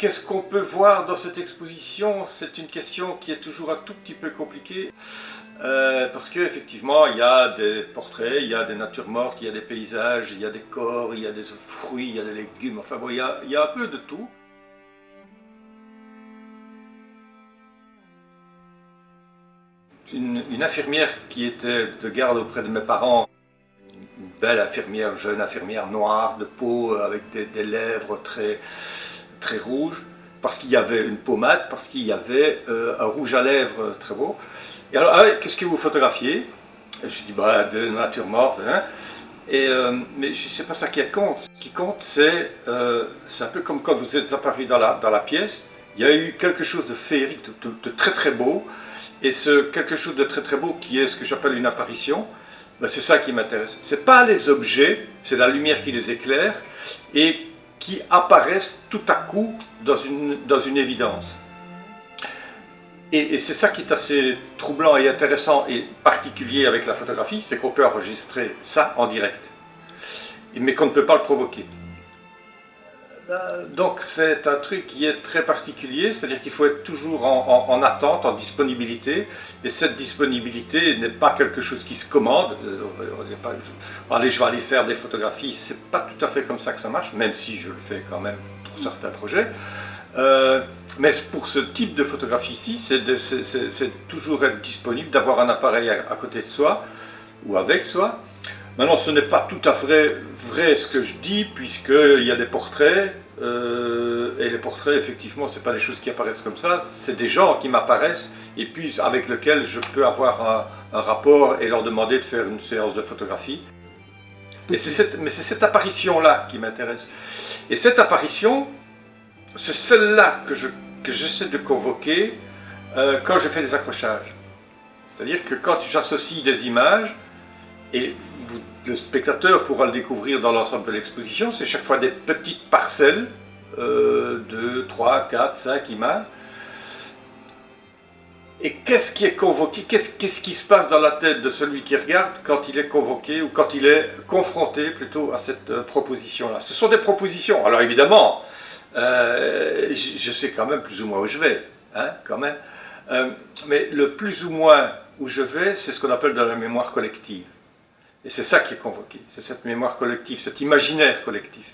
qu'est-ce qu'on peut voir dans cette exposition? C'est une question qui est toujours un tout petit peu compliquée. Parce qu'effectivement, il y a des portraits, il y a des natures mortes, il y a des paysages, il y a des corps, il y a des fruits, il y a des légumes, enfin bon, il y a un peu de tout. Une infirmière qui était de garde auprès de mes parents, une belle infirmière, jeune infirmière noire de peau, avec des lèvres très rouges, parce qu'il y avait une pommade, parce qu'il y avait un rouge à lèvres très beau. Et alors, ah, qu'est-ce que vous photographiez? Je dis, bah, de nature morte, hein. Mais c'est pas ça qui compte. Ce qui compte, c'est un peu comme quand vous êtes apparu dans la pièce, il y a eu quelque chose de féerique, de très beau, et ce quelque chose de très beau qui est ce que j'appelle une apparition, ben c'est ça qui m'intéresse. C'est pas les objets, c'est la lumière qui les éclaire, et qui apparaissent tout à coup dans une évidence. Et c'est ça qui est assez troublant et intéressant et particulier avec la photographie, c'est qu'on peut enregistrer ça en direct, mais qu'on ne peut pas le provoquer. Donc c'est un truc qui est très particulier, c'est-à-dire qu'il faut être toujours en attente, en disponibilité, et cette disponibilité n'est pas quelque chose qui se commande. Allez, je vais aller faire des photographies, c'est pas tout à fait comme ça que ça marche, même si je le fais quand même pour certains projets. Mais pour ce type de photographie ici, c'est toujours être disponible, d'avoir un appareil à côté de soi, ou avec soi. Maintenant, ce n'est pas tout à fait vrai ce que je dis, puisqu'il y a des portraits, et les portraits, effectivement, ce n'est pas des choses qui apparaissent comme ça, c'est des gens qui m'apparaissent, et puis avec lesquels je peux avoir un rapport et leur demander de faire une séance de photographie. Mais c'est cette apparition-là qui m'intéresse. Et cette apparition, c'est celle-là que j'essaie de convoquer quand je fais des accrochages. C'est-à-dire que quand j'associe des images, et le spectateur pourra le découvrir dans l'ensemble de l'exposition, c'est chaque fois des petites parcelles de 3, 4, 5 images. Et qu'est-ce qui est convoqué, qu'est-ce qui se passe dans la tête de celui qui regarde quand il est convoqué ou quand il est confronté plutôt à cette proposition-là? Ce sont des propositions. Alors évidemment, je sais quand même plus ou moins où je vais, hein, quand même. Mais le plus ou moins où je vais, c'est ce qu'on appelle dans la mémoire collective. Et c'est ça qui est convoqué, c'est cette mémoire collective, cet imaginaire collectif.